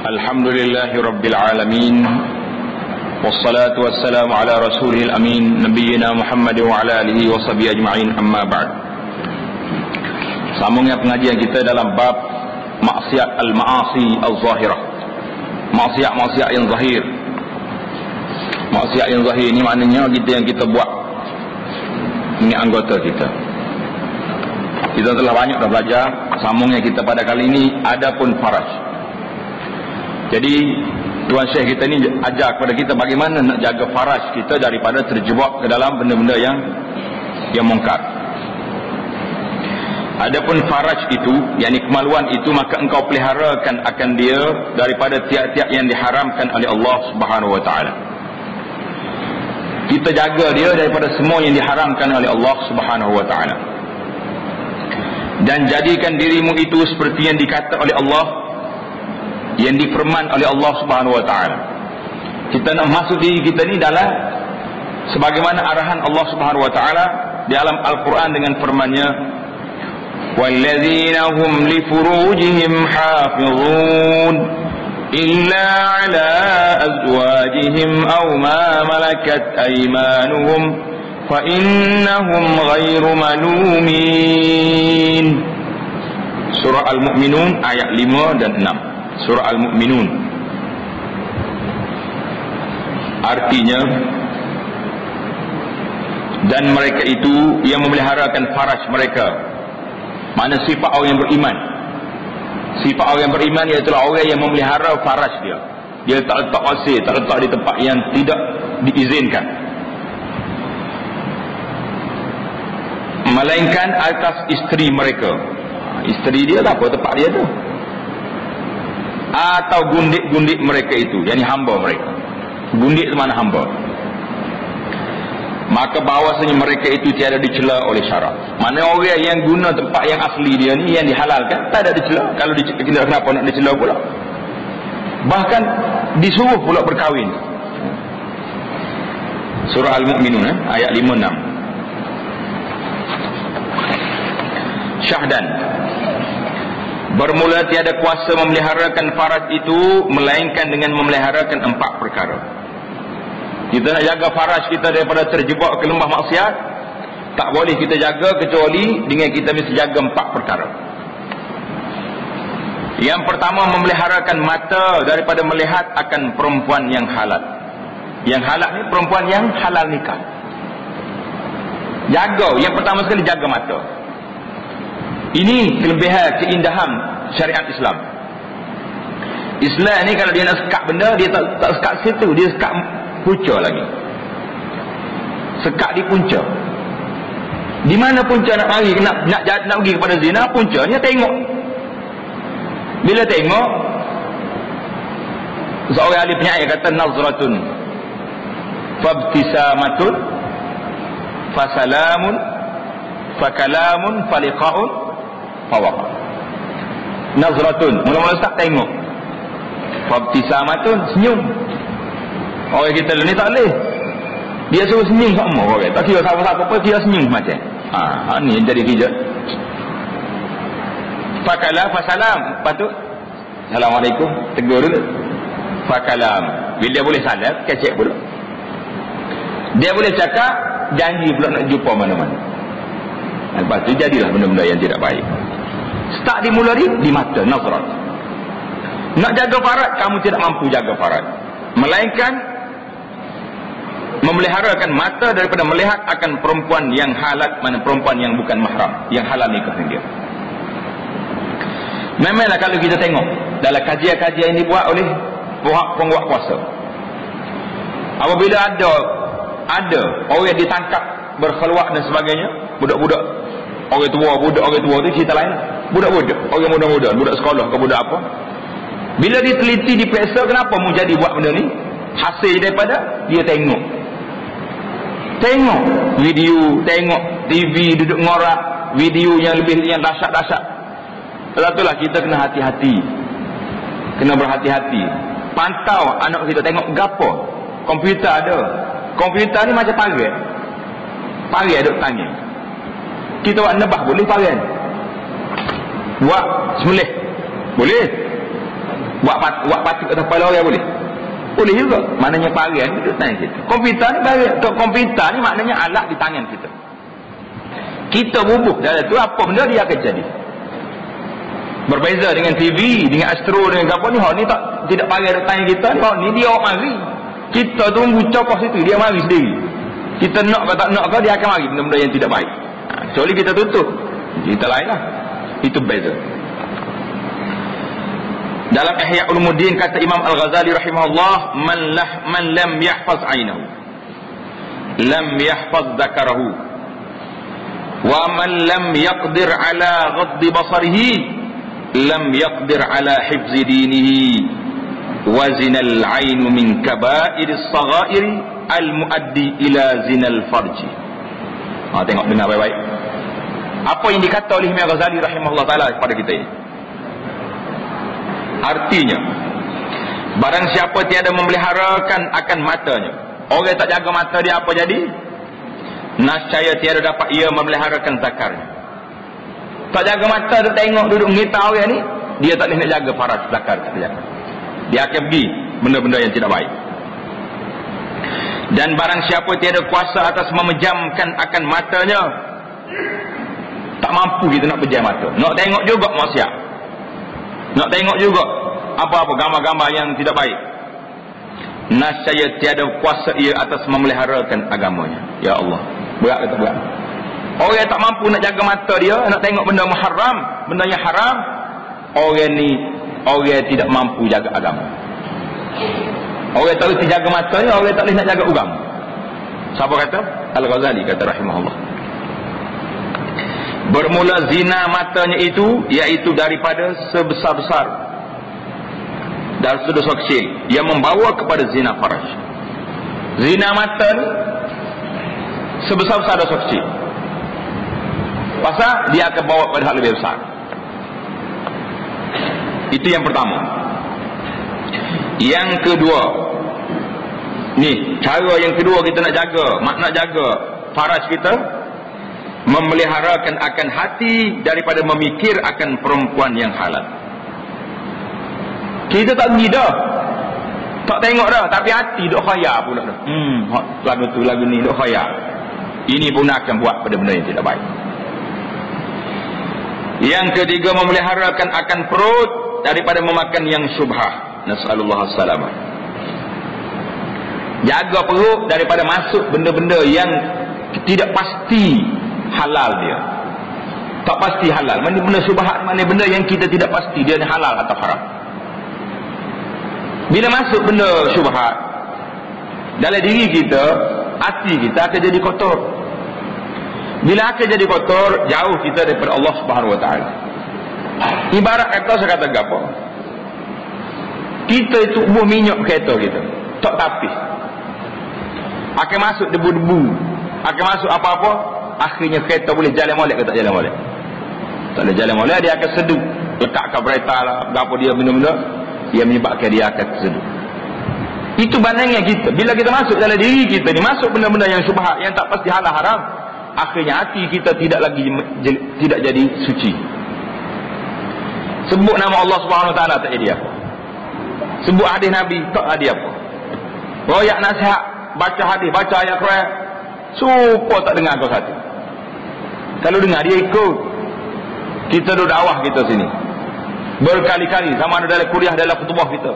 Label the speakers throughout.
Speaker 1: Alhamdulillahi Rabbil Alamin, wassalatu wassalamu ala rasulihil amin, nabiyyina Muhammad wa ala alihi wa sahbihi ajma'in, amma ba'd. Sambungnya pengajian kita dalam bab maksiat al-ma'asi al-zahirah, maksiat-maksiat yang zahir. Maksiat yang zahir ini maknanya kita yang kita buat, ini anggota kita. Kita telah banyak dah belajar. Sambungnya kita pada kali ini adapun faraj. Jadi Tuan Syekh kita ni ajar kepada kita bagaimana nak jaga faraj kita daripada terjebak ke dalam benda-benda yang mungkar. Adapun faraj itu, yakni kemaluan itu, maka engkau peliharakan akan dia daripada tiap-tiap yang diharamkan oleh Allah Subhanahu wa taala. Kita jaga dia daripada semua yang diharamkan oleh Allah Subhanahu wa taala. Dan jadikan dirimu itu seperti yang dikata oleh Allah, yang difirman oleh Allah Subhanahu wa taala. Kita nak masuk diri kita ni dalam sebagaimana arahan Allah Subhanahu wa taala di dalam Al-Quran dengan firman-Nya, walladzina hum li furujihim hafizun illa ala azwajihim aw ma malakat aymanuhum fa innahum ghairu malumin. Surah Al-Mu'minun ayat 5 dan 6. Surah Al-Mu'minun. Artinya, dan mereka itu yang memeliharakan faraj mereka. Mana sifat orang yang beriman? Sifat orang yang beriman iaitu orang yang memelihara faraj dia. Dia tak letak asir, tak letak di tempat yang tidak diizinkan, melainkan atas isteri mereka. Isteri dia tak apa, tempat dia tu. Atau gundik-gundik mereka itu, yakni hamba mereka. Gundik itu mana hamba. Maka bahawasanya mereka itu tiada dicela oleh syarak. Mana orang yang guna tempat yang asli dia ni, yang dihalalkan, tak ada dicela. Kalau dicela, kenapa nak dicela pula? Bahkan disuruh pula berkahwin. Surah Al-Mu'minun ayat 5-6. Syahdan, bermula tiada kuasa memeliharakan faraj itu melainkan dengan memeliharakan 4 perkara. Kita nak jaga faraj kita daripada terjebak ke lembah maksiat, tak boleh kita jaga kecuali dengan kita mesti jaga 4 perkara. Yang pertama, memeliharakan mata daripada melihat akan perempuan yang halal. Yang halal ni perempuan yang halal nikah. Jaga, yang pertama sekali jaga mata. Ini kelebihan, keindahan syariat Islam. Islam ni kalau dia nak sekat benda, dia tak sekat situ, dia sekat punca lagi. Sekat di punca. Di mana punca nak mari, nak pergi kepada zina, puncanya tengok. Bila tengok, seorang ahli penyair kata, nazratun fabtisamatun fasalamun fakalamun faliqa'un fawaqa. Nazratun, mula-mula start tengok. Fabtisamatun, senyum. Orang kita ni tak boleh. Dia suruh senyum sama orang. Tak kira siapa-siapa apa, dia senyum macam. Ni jadi kerja. Fakalam, fasalam. Patut Assalamualaikum, tegur dulu. Fakalam. Bila dia boleh salam, kecek pula. Dia boleh cakap, janji pula nak jumpa mana-mana. Lepas tu jadilah benda-benda yang tidak baik. Start dimula di mata, nazrat. Nak jaga faraj, kamu tidak mampu jaga faraj, melainkan memeliharakan mata daripada melihat akan perempuan yang halal, mana perempuan yang bukan mahram, yang halal nikah dengan dia. Memanglah kalau kita tengok dalam kajian-kajian yang dibuat oleh pembuat kuasa, apabila ada orang yang ditangkap berkhulwat dan sebagainya, budak-budak, orang tua tu cerita lain. Budak-budak, orang muda-muda, budak sekolah ke budak apa, bila diteliti, diperiksa, kenapa mu jadi buat benda ni, hasil daripada dia tengok video, tengok TV, duduk ngorak video yang lebih yang dahsyat-dahsyat. Itulah kita kena hati-hati, kena berhati-hati. Pantau anak kita tengok gapo. Komputer ada, komputer ni macam parai duk tanya. Kita buat nebah boleh parai, buat sembelih boleh, Buat patut atas kepala orang boleh? Boleh juga. Maknanya parian duduk tangan kita. Komputer ni parian. Komputer ni maknanya alat di tangan kita. Kita bubuh dalam tu, apa benda dia akan jadi. Berbeza dengan TV, dengan astro, dengan apa ni. Ni tak tidak parian di tangan kita. Ni dia orang mari. Kita tunggu cokoh situ, dia mari sendiri. Kita nak ke tak nak ke, dia akan mari benda-benda yang tidak baik. Kecuali kita tutup, kita lain lah. Itu beza. Dalam Ihya Ulumuddin kata Imam Al-Ghazali rahimahullah, man lam yahfaz aynahu lam yahfaz dzakarahu wa man lam yaqdir ala ghaddi basarihi lam yaqdir ala hifzi dinihi wa zinal ainu min kabairis saghairi al-muaddi ila zinal farji. Tengok dengar baik-baik apa yang dikata oleh Imam Ghazali rahimahullah taala kepada kita ini. Artinya, barang siapa tiada memeliharakan akan matanya, orang tak jaga mata dia, apa jadi? Nascaya tiada dapat ia memeliharakan zakarnya. Tak jaga mata, dia tengok duduk ngita orang ni, dia tak boleh nak jaga faras zakar. Dia akan pergi benda-benda yang tidak baik. Dan barang siapa tiada kuasa atas memejamkan akan matanya, tak mampu kita nak pejam mata, nak tengok juga maksiat, nak tengok juga apa-apa gambar-gambar yang tidak baik, nascaya tiada kuasa ia atas memeliharakan agamanya. Ya Allah, berat kata berat. Orang yang tak mampu nak jaga mata dia, nak tengok benda muharram, benda yang haram, orang ni orang yang tidak mampu jaga agama. Orang tak boleh jaga matanya, orang tak boleh nak jaga agama. Siapa kata? Al-Ghazali kata rahimahullah. Bermula zina matanya itu, iaitu daripada sebesar-besar dan dosa kecil yang membawa kepada zina faraj. Zina mata ni sebesar-besar dosa kecil, pasal dia akan bawa pada hal lebih besar. Itu yang pertama. Yang kedua, ni cara yang kedua kita nak jaga, nak jaga faraj kita, memeliharakan akan hati daripada memikir akan perempuan yang halal. Kita tak pergi dah, tak tengok dah, tapi hati duk khayal pula dah. Lagu tu, lagu ni duk khayal. Ini pun akan buat pada benda yang tidak baik. Yang ketiga, memeliharakan akan perut daripada memakan yang syubhah. Nas'alullah as-salamah. Jaga perut daripada masuk benda-benda yang tidak pasti halal dia. Tak pasti halal. Mana benda syubhat, mana benda yang kita tidak pasti dia halal atau haram. Bila masuk benda syubhat dalam diri kita, hati kita akan jadi kotor. Bila akan jadi kotor, jauh kita daripada Allah Subhanahu Wa Taala. Ibarat kata, saya kata apa? Kita itu buah minyak kereta kita, tak tapis. Akan masuk debu-debu, akan masuk apa-apa, akhirnya kereta boleh jalan molek ke tak jalan molek? Tak boleh jalan molek, dia akan sedut. Letak kereta lah, apa dia benda-benda, dia menyebabkan dia akan sedut. Itu bandingnya kita. Bila kita masuk dalam diri kita ni, masuk benda-benda yang syubhat, yang tak pasti halal haram, akhirnya hati kita tidak lagi tidak jadi suci. Sebut nama Allah Subhanahu Wa Taala tak jadi apa. Sebut hadis Nabi tak ada apa. Royak nasihat, baca hadis, baca ayat Quran, supaya tak dengar kau satu. Kalau dengar dia ikut. Kita duduk dakwah kita sini berkali-kali, sama ada dalam kuliah, dalam khutbah kita,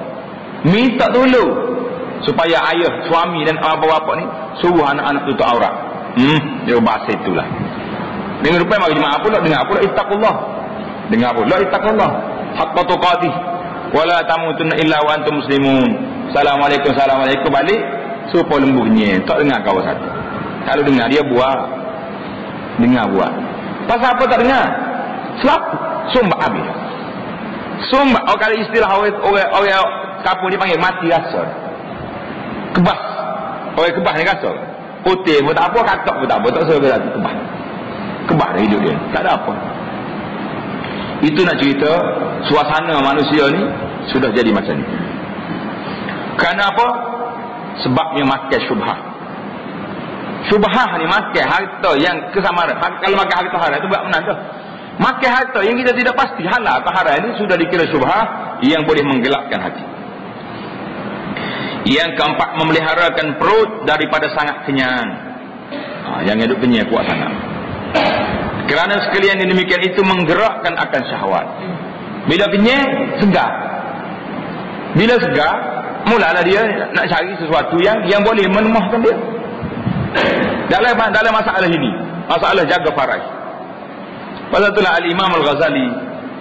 Speaker 1: minta tolong supaya ayah, suami dan bapa ni suruh anak-anak tutup aurat. Dia bahasa itulah. Dengan rupai mari jemaah pula dengar pula ittaqullah. Dengar pula ittaqullah haqqa tuqatih wala tamutunna illa wa antum muslimun. Assalamualaikum, assalamualaikum balik supaya lembutnya tak dengar kau satu. Kalau dengar dia buat, dengar buat. Pasal apa tak dengar? Sebab sumbat habis. Sumbat, kalau istilah orang kampung dia panggil mati rasa. Kebas. Orang kebas ni rasa. Putih pun tak apa, katak pun tak apa, tak suruh dia kebas. Kebas dah hidup dia, tak ada apa. Itu nak cerita suasana manusia ni sudah jadi macam ni. Kerana apa? Sebabnya makan syubhah. Syubhah ni makan harta yang kesamaran. Kalau makan harta haram itu buat menang tu. Makan harta yang kita tidak pasti halal atau haram ini sudah dikira syubhah, yang boleh menggelapkan hati. Yang keempat, memeliharakan perut daripada sangat kenyang. Yang hidup kenyang kuat sangat. Kerana sekalian yang demikian itu menggerakkan akan syahwat. Bila kenyang, segar. Bila segar, mulalah dia nak cari sesuatu yang boleh menemahkan dia. Dalam masalah ini, masalah jaga faraj. Pasal itulah Al-Imam Al-Ghazali,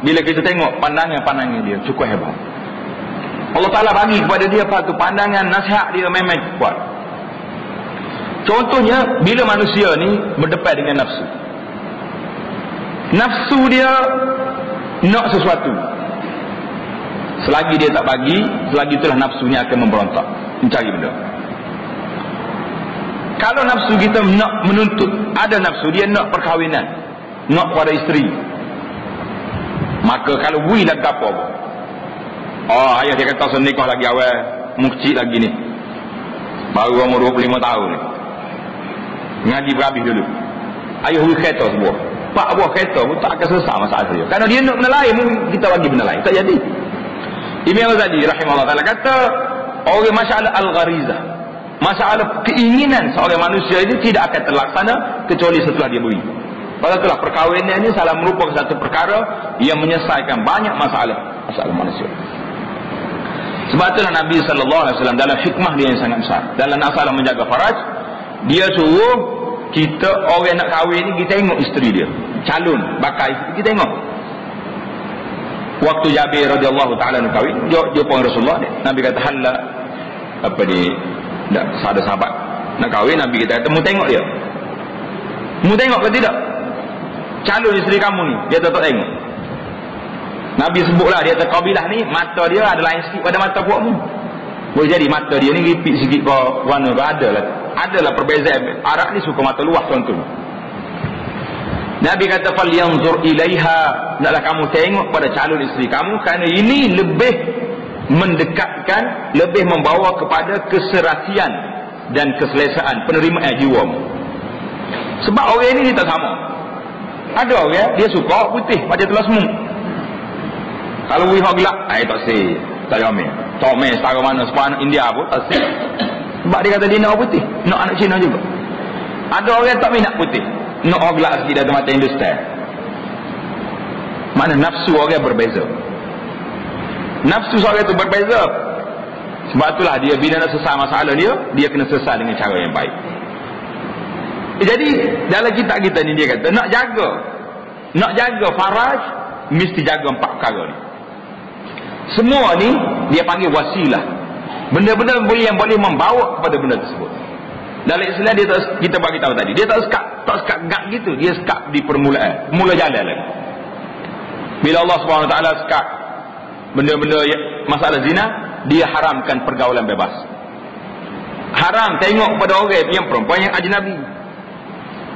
Speaker 1: bila kita tengok pandangan-pandangan dia cukup hebat. Allah Ta'ala bagi kepada dia satu pandangan, nasihat dia memang kuat. Contohnya, bila manusia ni berdepan dengan nafsu. Nafsu dia nak sesuatu. Selagi dia tak bagi, selagi itulah nafsunya akan memberontak, mencari benda. Kalau nafsu kita nak menuntut, ada nafsu dia nak perkahwinan, nak pada isteri, maka kalau bui lah apa? Ayah dia kata saya nikah lagi awal, mukcik lagi ni, baru umur 25 tahun ni, ngaji berhabis dulu. Ayah bui kereta sebuah, pak buah kereta pun tak akan selesai masalah dia. Kerana dia nak benda lain, kita bagi benda lain, tak jadi. Imam Ghazali rahimahullah ta'ala kata, orang masalah al-gharizah, masalah keinginan seorang manusia itu tidak akan terlaksana kecuali setelah dia beri. Pasal itulah perkahwinan ini salah merupakan satu perkara yang menyelesaikan banyak masalah manusia. Sebab itulah Nabi SAW dalam hikmah dia yang sangat besar, dalam masalah menjaga faraj, dia suruh kita orang nak kahwin ni, kita tengok isteri dia, calon bakal isteri, kita tengok. Waktu Jabir radhiyallahu taala nak kahwin, dia pun Rasulullah ni, Nabi kata halla apa ni, ada sahabat nak kahwin, Nabi kita kata mu tengok dia, mu tengok ke tidak calon isteri kamu ni. Dia tak tengok. Nabi sebutlah, dia kata kabilah ni mata dia ada lain sikit pada mata puakmu. Boleh jadi mata dia ni ripit sikit ke warna ke, adalah perbezaan. Arab ni suka mata luas contoh. Nabi kata falyanzur ilaiha, naklah kamu tengok pada calon isteri kamu, kerana ini lebih mendekatkan, lebih membawa kepada keserasian dan keselesaan penerimaan jiwamu. Sebab orang ini tak sama. Ada orang dia suka putih pada telah semua. Kalau wih gelap, tak sih, tak jamin. Tak main setara mana sepanjang India pun tak sih. Sebab dia kata dia nak putih, nak anak Cina juga. Ada orang tak minat putih, nak orang gelap sikit dari mata Hindustan. Mana nafsu orang berbeza. Nafsu seorang itu berbeza. Sebab itulah dia bila nak selesai masalah dia kena selesai dengan cara yang baik. Jadi dalam kitab kita ni dia kata nak jaga faraj, mesti jaga 4 perkara ni. Semua ni dia panggil wasilah, benda-benda yang boleh membawa kepada benda tersebut. Dalam Islam dia tak, kita bagi tahu tadi, dia tak sekat gak gitu, dia sekat di permulaan, mula jalan lagi. Bila Allah SWT sekat benda-benda masalah zina, dia haramkan pergaulan bebas. Haram tengok pada orang yang perempuan yang ajnabi.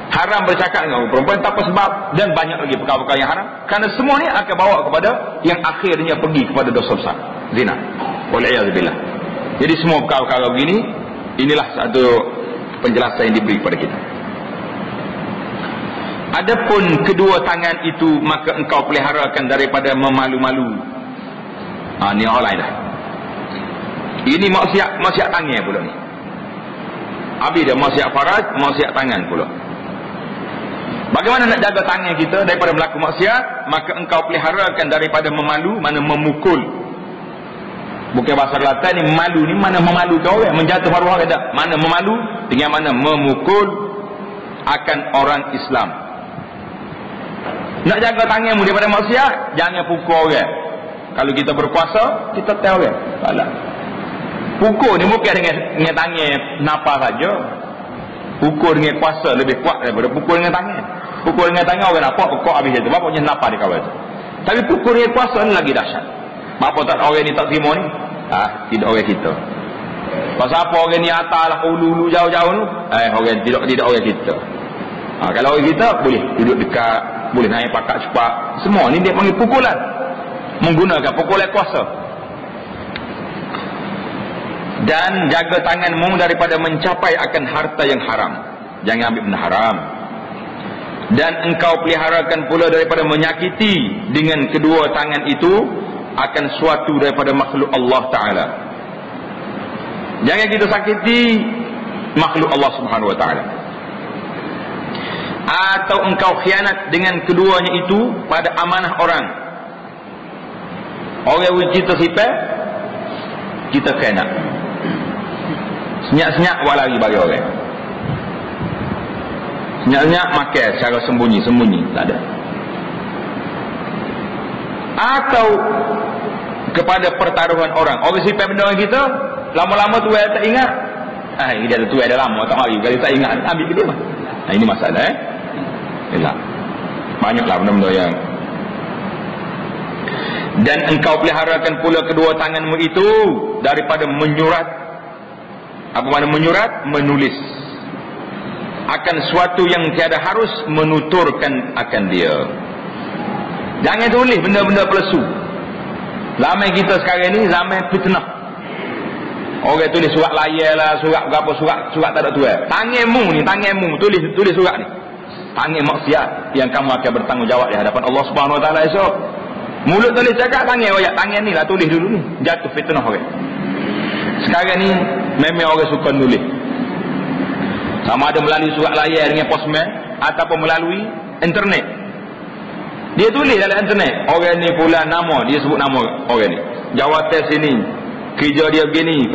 Speaker 1: Haram bercakap dengan orang perempuan tanpa sebab, dan banyak lagi perkara-perkara yang haram. Kerana semua ni akan bawa kepada yang akhirnya pergi kepada dosa besar, zina. Wal'iyadzubillah. Jadi semua perkara-perkara begini, inilah satu penjelasan yang diberi kepada kita. Adapun kedua tangan itu, maka engkau peliharakan daripada memalu-malu. Ni orang lain dah. Ini maksiat tangan pula ni. Habis dia maksiat faraj, maksiat tangan pula. Bagaimana nak jaga tangan kita daripada melakukan maksiat? Maka engkau peliharakan daripada memalu, mana memukul. Bukan bahasa Selatan ni memalu ni, mana memalukan orang, menjatuh maruah ke tak? Mana memalu dengan mana memukul akan orang Islam. Nak jaga tanganmu daripada maksiat, jangan pukul orang. Kalau kita berkuasa, kita tahu orang. Salah. Pukul ni bukan dengan tangan napa saja. Pukul dengan kuasa lebih kuat daripada pukul dengan tangan. Pukul dengan tangan orang nampak pokok habis itu, bapaknya napa di kawan itu. Tapi pukul dengan kuasa ni lagi dahsyat. Apa tak orang ni tak terima ni? Tidak orang kita. Pasal apa orang ni atas lah, ulu-ulu jauh-jauh tu? Orang tidak orang kita. Kalau orang kita boleh duduk dekat, boleh naik pakat cepat. Semua ni dia panggil pukulan. Menggunakan pukulan kuasa. Dan jaga tanganmu daripada mencapai akan harta yang haram. Jangan ambil benda haram. Dan engkau peliharakan pula daripada menyakiti dengan kedua tangan itu akan suatu daripada makhluk Allah Ta'ala. Jangan kita sakiti makhluk Allah Subhanahu Wa Ta'ala. Atau engkau khianat dengan keduanya itu pada amanah orang. Orang yang kita sipar, kita khianat. Senyap-senyap buat lari bagi orang. Senyap-senyap makan secara sembunyi-sembunyi, tak ada. Atau kepada pertaruhan orang. Orang sipar benda orang kita, lama-lama tu tak ingat. Dia tu ada lama tak mari, kalau tak ingat ambil ke dia mah. Ini masalah Yalah. Banyaklah benda-benda yang. Dan engkau peliharakan pula kedua tanganmu itu daripada menyurat. Apa makna menyurat? Menulis akan suatu yang tiada harus menuturkan akan dia. Jangan tulis benda-benda palsu. Zaman kita sekarang ni zaman fitnah. Orang tulis surat layar lah, surat berapa, surat tak ada tuan. Tanganmu ni, tulis surat ni. Tangan maksiat yang kamu akan bertanggungjawab di hadapan Allah Subhanahu Wa Taala esok. Mulut tulis cakap, tangan royak, tangan ni lah tulis dulu ni. Jatuh fitnah orang. Sekarang ni memang orang suka nulis. Sama ada melalui surat layar dengan postman ataupun melalui internet. Dia tulis dalam internet, orang ni pula nama, dia sebut nama orang ni. Jawatan sini, kerja dia begini,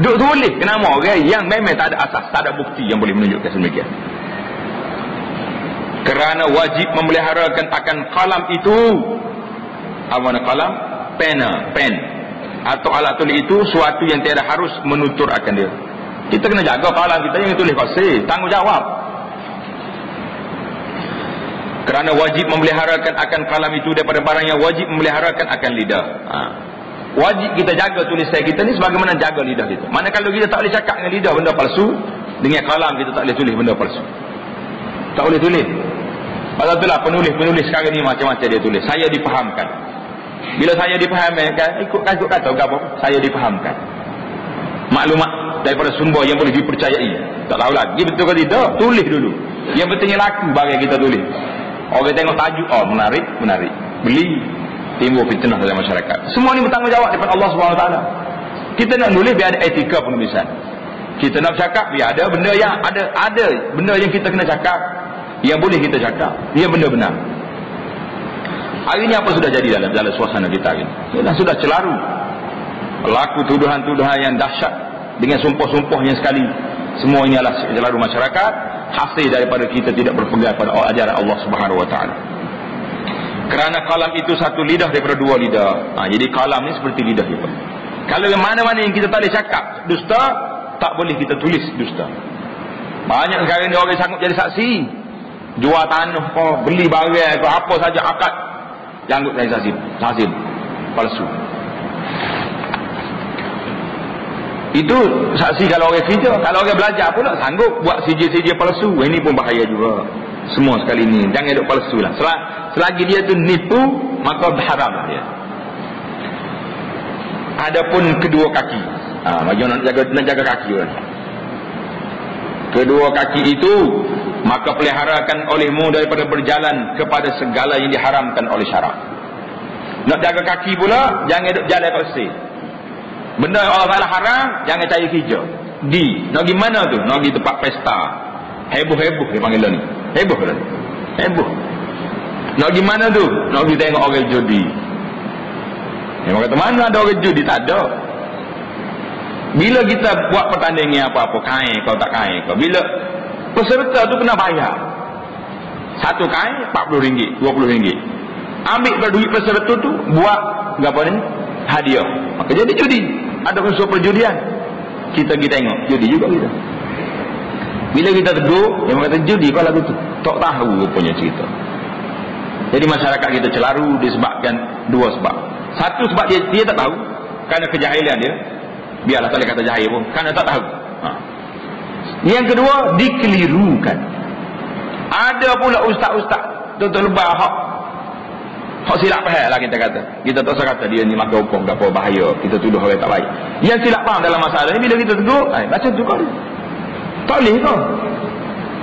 Speaker 1: duk tulis ke nama orang yang memang tak ada asas, tak ada bukti yang boleh menunjukkan sedemikian. Kerana wajib memeliharakan akan kalam itu. Apa makna kalam? Pen atau alat tulis itu suatu yang tiada harus menutur akan dia. Kita kena jaga kalam kita, yang tulis kasih tanggungjawab. Kerana wajib memeliharakan akan kalam itu daripada barang yang wajib memeliharakan akan lidah. Wajib kita jaga tulisan kita ni sebagaimana jaga lidah kita. Mana kalau kita tak boleh cakap dengan lidah benda palsu, dengan kalam kita tak boleh tulis benda palsu. Tak boleh tulis. Pasal itulah penulis sekarang ni macam-macam dia tulis. Saya difahamkan. Bila saya difahamkan, ikut kata apa? Saya difahamkan. Maklumat daripada sumber yang boleh dipercayai. Tak tahu lagi betul ke tidak, tulis dulu. Yang pentingnya laku bagi kita tulis. Orang tengok tajuk, oh menarik. Beli, timbul fitnah dalam masyarakat. Semua ni bertanggungjawab daripada Allah SWT. Kita nak nulis biar ada etika penulisan. Kita nak bercakap biar ada benda yang ada benda yang kita kena cakap, yang boleh kita cakap, yang benda benar. Hari ni apa sudah jadi dalam suasana kita hari ni? Kita sudah celaru. Berlaku tuduhan-tuduhan yang dahsyat dengan sumpah-sumpah yang sekali. Semua ini adalah celaru masyarakat, hasil daripada kita tidak berpegang pada ajaran Allah Subhanahu Wa Taala. Kerana kalam itu satu lidah daripada dua lidah. Jadi kalam ni seperti lidah kita. Kalau yang mana-mana yang kita tak boleh cakap dusta, tak boleh kita tulis dusta. Banyak sekarang ni orang sanggup jadi saksi, jual tanah kau, beli barang kau, apa saja akad janggut dari saksi palsu. Itu saksi kalau orang kerja. Kalau orang belajar pula sanggup buat sijil-sijil palsu. Ini pun bahaya juga. Semua sekali ni jangan duk palsu lah. Selagi dia tu nipu, maka haram lah dia. Adapun kedua kaki, bagaimana nak jaga kaki kan? Kedua kaki itu maka peliharakan olehmu daripada berjalan kepada segala yang diharamkan oleh syarak. Nak jaga kaki pula, jangan duk jalan palsu. Benda yang Allah Ta'ala haram, jangan cari kerja. Nak pergi mana tu? Nak pergi tempat pesta. Heboh-heboh dia panggil ni. Heboh. Nak pergi mana tu? Nak pergi tengok orang judi. Dia kata mana ada orang judi? Tak ada. Bila kita buat pertandingan apa-apa, kain kau tak kain kau. Bila peserta tu kena bayar. Satu kain RM40, RM20. Ambil duit peserta tu, buat apa ni? Hadiah. Maka jadi judi. Ada unsur perjudian. Kita pergi tengok judi juga kita. Bila kita tegur, dia kata judi kau lagu tu. Tak tahu punya cerita. Jadi masyarakat kita celaru disebabkan dua sebab. Satu sebab dia tak tahu, kerana kejahilan dia. Biarlah tak boleh kata jahil pun, kerana tak tahu. Yang kedua, dikelirukan. Ada pula ustaz-ustaz tuan-tuan lebah hak silap faham lah kita kata. Kita tak usah kata dia ni maka hukum tak apa bahaya. Kita tuduh orang tak baik. Yang silap faham dalam masalah ni bila kita tegur, baca tukar dia. Tak boleh kau.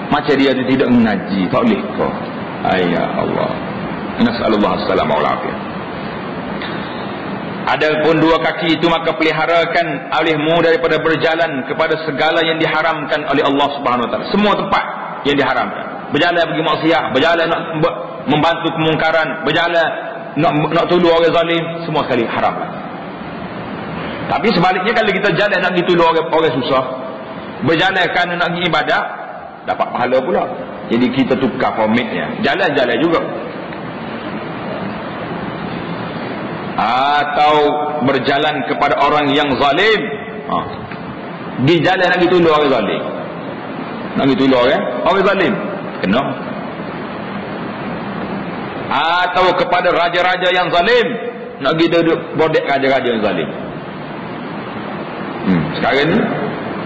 Speaker 1: Macam dia tu tidak mengaji, tak boleh kau. Ya Allah. Nasallallahu alaihi wasallam. Adapun dua kaki itu maka peliharakan olehmu daripada berjalan kepada segala yang diharamkan oleh Allah Subhanahu wa taala. Semua tempat yang diharamkan. Berjalan pergi maksiat, berjalan nak membantu kemungkaran, berjalan nak tolong orang zalim, semua sekali haram. Tapi sebaliknya kalau kita jalan nak pergi tolong orang susah, berjalan kerana nak pergi ibadat, dapat pahala pula. Jadi kita tukar formatnya. Jalan-jalan juga. Atau berjalan kepada orang yang zalim, di jalan nak pergi tolong orang zalim, nak pergi tolong orang zalim, kena. Atau kepada raja-raja yang zalim, nak pergi duduk bodek raja-raja yang zalim. Sekarang ni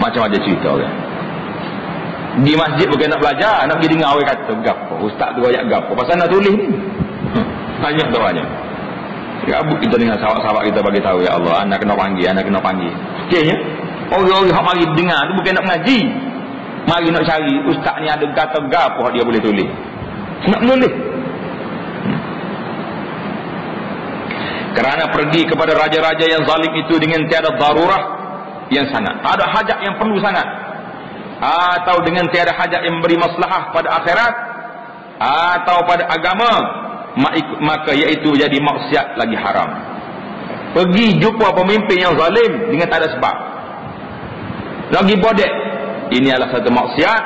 Speaker 1: macam-macam cerita orang. Di masjid bukan nak belajar, nak pergi dengar orang kata gapo, ustaz tu ayat gapo, pasal nak tulis ni. Banyak tu banyak. Gabut kita dengan sahabat-sahabat kita bagi tahu, ya Allah, anak kena panggil, anak kena panggil. Okeynya, orang-orang hak mari dengar tu bukan nak mengaji. Mari nak cari ustaz ni ada kata gapo dia boleh tulis. Nak tulis. Kerana pergi kepada raja-raja yang zalim itu dengan tiada darurah yang sangat, ada hajat yang perlu sangat, atau dengan tiada hajat yang memberi maslahah pada akhirat atau pada agama, maka iaitu jadi maksiat lagi haram. Pergi jumpa pemimpin yang zalim dengan tak ada sebab, lagi bodek, ini adalah satu maksiat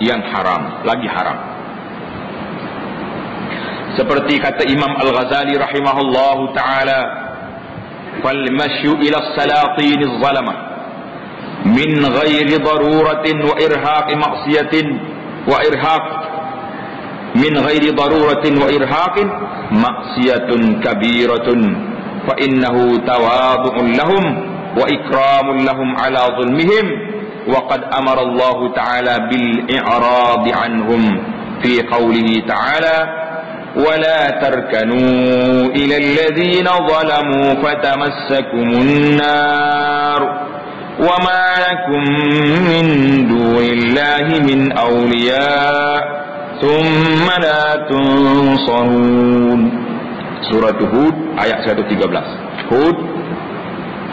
Speaker 1: yang haram, lagi haram. Seperti kata Imam Al-Ghazali rahimahullahu ta'ala, fal masyu ila salatin az-zalama min ghairi daruratin wa irhaq maksiatin wa irhaq min ghairi daruratin wa irhaqin maksiyatun kabiratun fa innahu tawadu'un lahum wa ikramun lahum ala zulmihim wa qad amara Allah ta'ala bil i'rad anhum fi qawlihi ta'ala wa la tarkanu ila alladhina zalamu fatamassakumun nar wa ma lakum min dunillahi min awliya ثم لا تنصرون. Surah Hud ayat 113. Hud,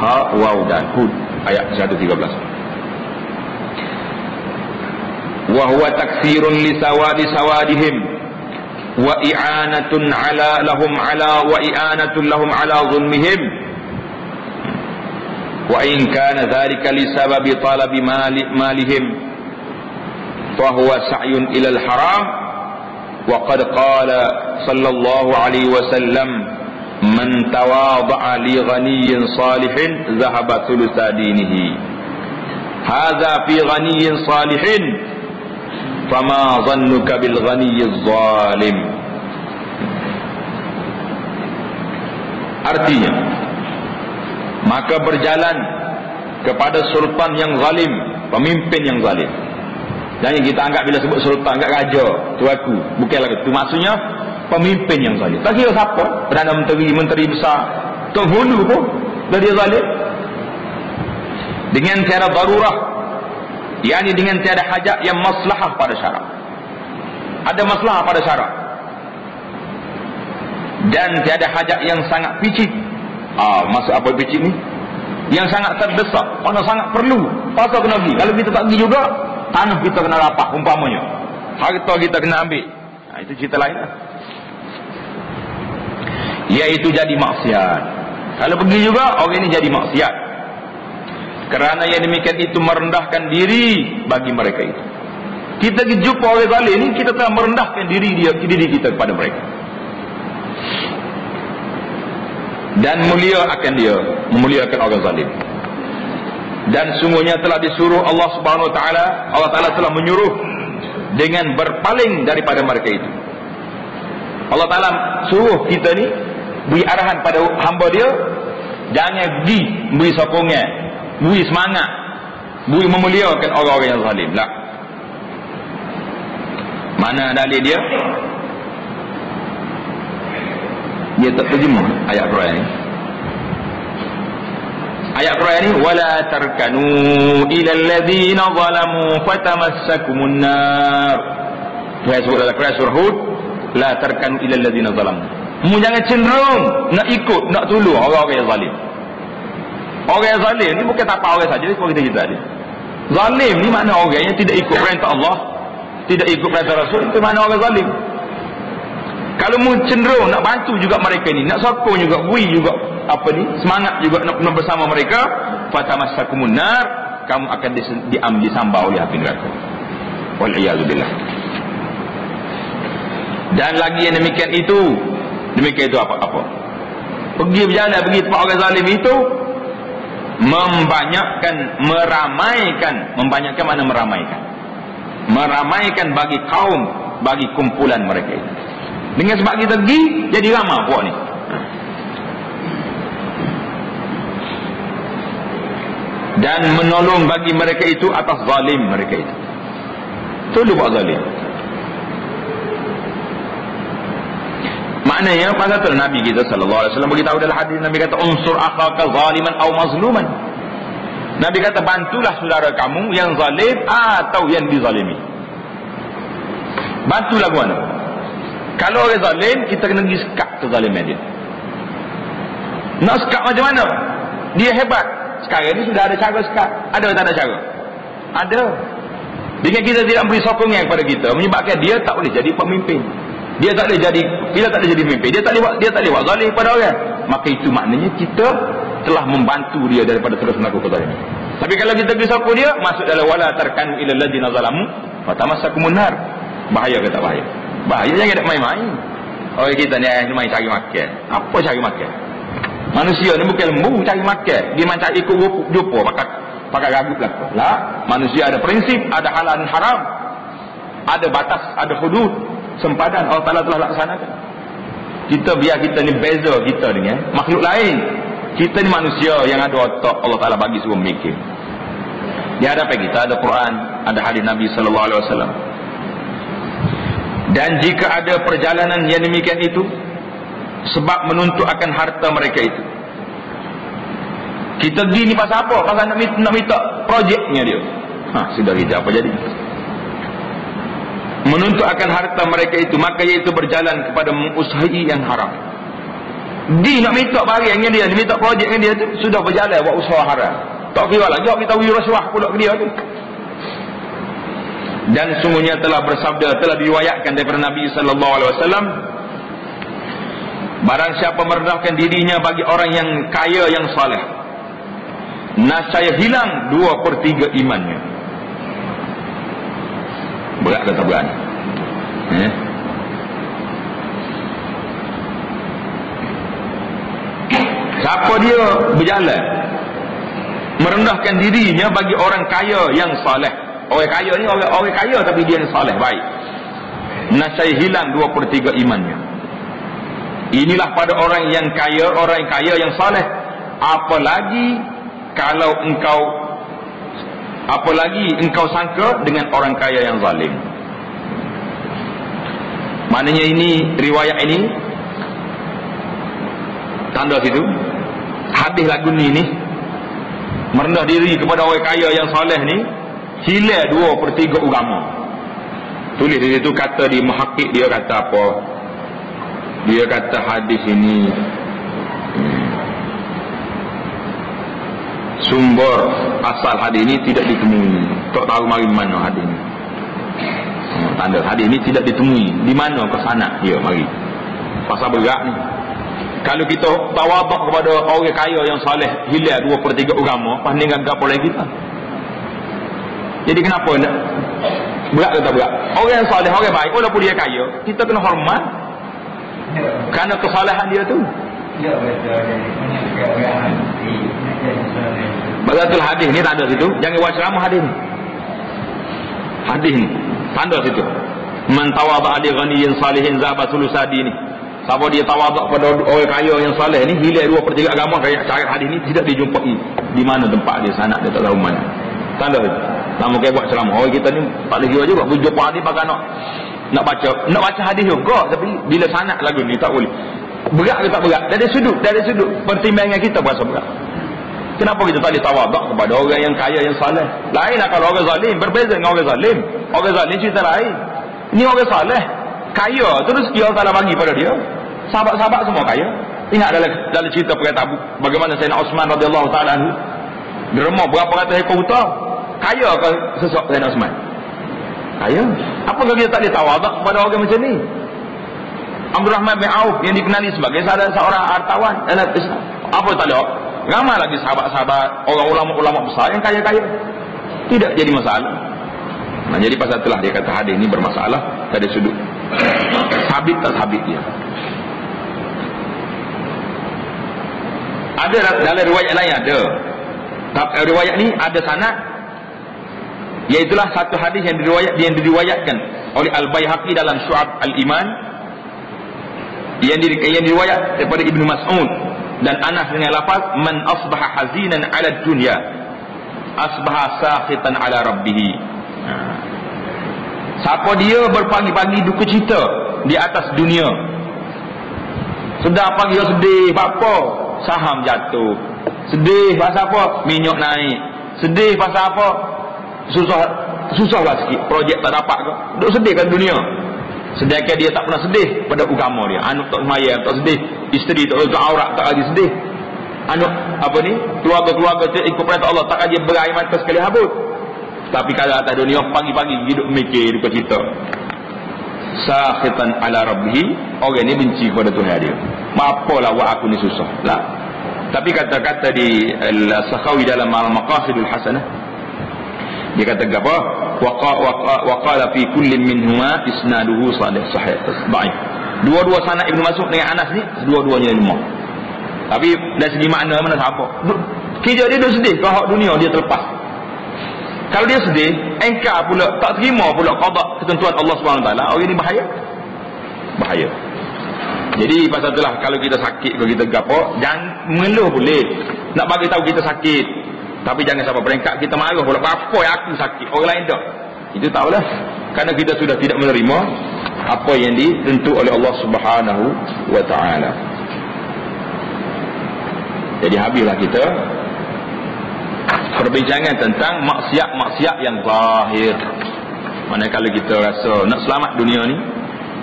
Speaker 1: ha waw dan Hud ayat 113. Wa huwa taksirun li sawadihim wa i'anatun ala lahum ala wa i'anatun lahum ala zulmihim wa in kana dhalika li sababi talabi malihim فهو سعي إلى الحرام وقد قال صلى الله عليه وسلم من تواضع لغني صالح ذهب ثلث دينه هذا في غني صالح فما ظنك بالغني الظالم. Artinya, maka berjalan kepada sultan yang zalim, pemimpin yang zalim. Jangan kita anggap bila sebut sultan, anggap raja, tuaku. Bukanlah itu. Maksudnya pemimpin yang zalim. Tak kira siapa, Perdana Menteri, Menteri besar, penghulu pun dah dia zalim. Dengan tiada darurah, yakni dengan tiada hajat yang maslahah pada syarak. Ada maslahah pada syarak. Dan tiada hajat yang sangat picik. Maksud apa picik ni? Yang sangat terdesak, mana sangat perlu. Pasal kena pergi. Kalau kita tak pergi juga, tanah kita kena rapat umpamanya, harta kita kena ambil. Itu cerita lain lah. Iaitu jadi maksiat. Kalau pergi juga, orang ini jadi maksiat. Kerana yang demikian itu merendahkan diri bagi mereka itu. Kita jumpa orang zalim ini, kita telah merendahkan diri kita kepada mereka. Dan mulia akan dia, memuliakan orang zalim. Dan sungguhnya telah disuruh Allah Subhanahu wa taala, Allah taala telah menyuruh dengan berpaling daripada mereka itu. Allah taala suruh kita ni beri arahan pada hamba dia, jangan pergi beri sokongan, beri semangat, beri memuliakan orang-orang yang zalim lah. Mana dalil dia? Dia tak terjemah ayat Quran ni. Ayat Quran ni, wala tarkanu ila alladhina zalamu fatamassakumun nar. Tuhan sebut dalam Quran surah Hud, la tarkanu ila alladhina zalamu. Mu jangan cenderung nak ikut, nak tolong orang-orang yang zalim. Orang yang zalim ni bukan tak apa orang saja, seperti kita tadi. Zalim ni makna orang yang tidak ikut perintah Allah, tidak ikut perintah Rasul, itu makna orang zalim. Kalau mu cenderung nak bantu juga mereka ni, nak sokong juga, bui juga apa ni, semangat juga nak bersama mereka, fatamassakumun nar, kamu akan disambau oleh api neraka. Wal iyad billah. Dan lagi yang demikian itu apa-apa. Pergi berjalan, pergi tempat orang zalim itu, membanyakan mana meramaikan. Meramaikan bagi kaum, bagi kumpulan mereka itu. Dengan sebab kita pergi, jadi ramai puak ni. Dan menolong bagi mereka itu atas zalim mereka itu. Tolong buat zalim. Maknanya pasal tu Nabi kita sallallahu alaihi wasallam beritahu dalam hadis, Nabi kata unsur akhaka zaliman aw mazluman. Nabi kata bantulah saudara kamu yang zalim atau yang dizalimi. Bantulah guna. Kalau orang zalim, kita kena pergi sekat kezaliman dia. Nak sekat macam mana? Dia hebat. Sekarang ni sudah ada cara sekat. Ada tak ada cara? Ada. Dengan kita tidak beri sokongan kepada kita, menyebabkan dia tak boleh jadi pemimpin. Dia tak boleh jadi, bila tak boleh jadi pemimpin, dia tak boleh buat zalim pada orang. Maka itu maknanya kita telah membantu dia daripada terus melakukan kezaliman. Tapi kalau kita beri sokong dia, masuk dalam wala tarkanu ilal ladzina zalamu fatamassakumun nar. Bahaya ke tak bahaya? Bahaya, jangan nak main-main. Orang kita ni main cari makan. Apa cari makan? Manusia ni bukan lembu cari makan. Dia macam ikut jumpa pakai ragut lah. Lah, manusia ada prinsip, ada halal dan haram. Ada batas, ada hudud. Sempadan Allah Ta'ala telah laksanakan. Biar kita ni beza kita dengan makhluk lain. Kita ni manusia yang ada otak, Allah Ta'ala bagi suruh mikir. Di hadapan kita ada Quran, ada hadis Nabi sallallahu alaihi wasallam. Dan jika ada perjalanan yang demikian itu sebab menuntut akan harta mereka itu, kita pergi ni pasal apa? Pasal nak minta projeknya dia. Sudah hijab apa jadi? Menuntut akan harta mereka itu, maka iaitu berjalan kepada mengusahi yang haram. Dia nak minta barangnya dia, minta projeknya dia tu, sudah berjalan buat usaha haram. Tak kira lagi kita beri rasuah pula ke dia tu. Dan sungguhnya telah bersabda, telah diriwayatkan daripada Nabi sallallahu alaihi wasallam, barang siapa merendahkan dirinya bagi orang yang kaya yang saleh, nascaya hilang 2/3 imannya. Berat ke tak berat? Siapa dia berjalan merendahkan dirinya bagi orang kaya yang saleh. Orang kaya ni orang kaya tapi dia yang saleh, baik, nascaya hilang 2/3 imannya. Inilah pada orang yang kaya yang saleh. Apalagi engkau sangka dengan orang kaya yang zalim. Maknanya ini, riwayat ini tanda situ hadis lagu ni merendah diri kepada orang kaya yang saleh ni hilang 2/3 agama. Tulis di situ, kata di muhakkik, dia kata apa? Dia kata hadis ini sumber asal hadis ini tidak ditemui. Tak tahu mari mana hadis ini. Tanda hadis ini tidak ditemui. Di mana ke sana dia mari. Pasal berat ni. Kalau kita tawaduk kepada orang kaya yang saleh hilang 2/3 agama, pas dengan gapo lagi kita. Jadi kenapa nak berat ke tak berat? Orang yang saleh, orang baik, walaupun dia kaya, kita kena hormat kerana kesalahan dia tu. Bagatul hadis ni tanda situ. Jangan buat ceramah hadis ni. Hadis ni tanda situ. Man tawadha li ghaniyin salihin zabatul sadi ni. Siapa dia tawaduk pada orang kaya yang saleh ni, hilang 2/3 agama. Kayak syarat hadis ni tidak dijumpai di mana tempat dia, sana dia tak tahu mana. Tanda situ. Lama kayak buat ceramah. Orang kita ni tak lagi juga berjumpa hadis pakai nak baca hadis juga, tapi bila sanad lagu ni tak boleh. Berat ke tak berat? Dari sudut pertimbangan kita berasa berat. Kenapa kita tak ditawaduk kepada orang yang kaya yang saleh? Lainlah kalau orang zalim, berbeza dengan orang zalim. Orang zalim cerita lain. Ini orang saleh, kaya, terus dia Allah Ta'ala bagi pada dia. Sahabat-sahabat semua kaya. Ingat dalam cerita perang Tabuk, bagaimana Sayyidina Osman radhiyallahu taala anhu derma berapa ratus ekor unta. Kaya ke sesok Sayyidina Osman? Kaya. Apakah kita tak boleh tawaduk kepada orang macam ni? Abdul Rahman bin Auf yang dikenali sebagai seorang hartawan dalam Islam. Apa tak boleh? Ramai lagi sahabat-sahabat, orang ulama-ulama besar yang kaya-kaya. Tidak jadi masalah. Nah, jadi pasal itulah dia kata hadis ini bermasalah pada sudut sabit tak sabit dia. Ada dalam riwayat lain ada. Riwayat ni ada sanad, iaitulah satu hadis yang diriwayatkan oleh Al-Baihaqi dalam Syu'ab Al-Iman, yang diriwayat daripada Ibnu Mas'ud dan Anas dengan lafaz man asbaha hazinan 'ala dunya asbaha sakhitan 'ala rabbih. Siapa dia berpagi-pagi duka cita di atas dunia, sedang pagi sedih apa? Saham jatuh. Sedih pasal apa? Minyak naik. Sedih pasal apa? Susahlah sikit, projek tak dapat ke. Duk sedih kan dunia. Sedangkan dia tak pernah sedih pada agama dia. Anak tak semayang, tak sedih. Isteri tak tutup aurat, tak lagi sedih. Anak apa ni? Keluarga-keluarga ikut perintah Allah, tak aja berair mata sekali habis. Tapi kalau atas dunia pagi-pagi hidup mikir duka cita. Sakhitan ala rabbih, orang ni benci kepada Tuhan dia. Apalah buat aku ni susah. Lah. Tapi kata-kata di Al-Sakhawi dalam Al-Maqasidul Hasanah, dia kata apa? Wa qala fi kullin minhuma isnaduhu sahih dhaif. Dua-dua sanad Ibnu Mas'ud dengan Anas ni dua-duanya lemah. Tapi dari segi makna mana siapa? Kerja dia sedih kalau dunia dia terlepas. Kalau dia sedih, engkar pula tak terima pula qada ketentuan Allah Subhanahu taala, orang ini bahaya. Bahaya. Jadi pasal itulah kalau kita sakit, kalau kita gapo, jangan mengeluh boleh. Nak bagi tahu kita sakit, tapi jangan sampai berengkak kita marah pula. Apa yang aku sakit, orang lain tak. Itu tak boleh. Karena kita sudah tidak menerima apa yang ditentu oleh Allah Subhanahu wa taala. Jadi habislah kita perbincangan tentang maksiat-maksiat yang zahir. Manakala kita rasa nak selamat dunia ni,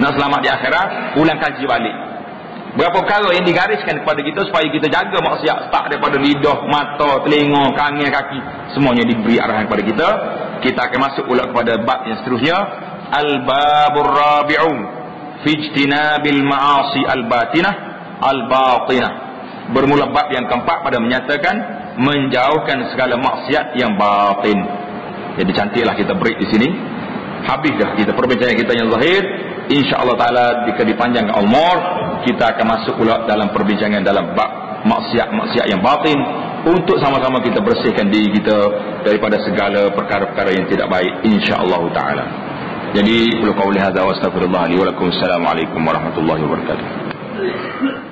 Speaker 1: nak selamat di akhirat, ulang kaji balik. Berapa perkara yang digariskan kepada kita supaya kita jaga maksiat, tak daripada lidah, mata, telinga, tangan, kaki, semuanya diberi arahan kepada kita. Kita akan masuk pula kepada bab yang seterusnya, al-babur rabi'u fi ijtinabil ma'asi al-batinah al-batinah. Bermula bab yang keempat pada menyatakan menjauhkan segala maksiat yang batin. Jadi cantiklah kita break di sini. Habis dah kita perbincangan kita yang zahir. InsyaAllah ta'ala jika dipanjangkan umur, kita akan masuk pula dalam perbincangan dalam bab maksiat-maksiat yang batin, untuk sama-sama kita bersihkan diri kita daripada segala perkara-perkara yang tidak baik, insyaAllah ta'ala. Jadi, qul qawli hadza wa astaghfirullah li wa lakum. Assalamualaikum warahmatullahi wabarakatuh.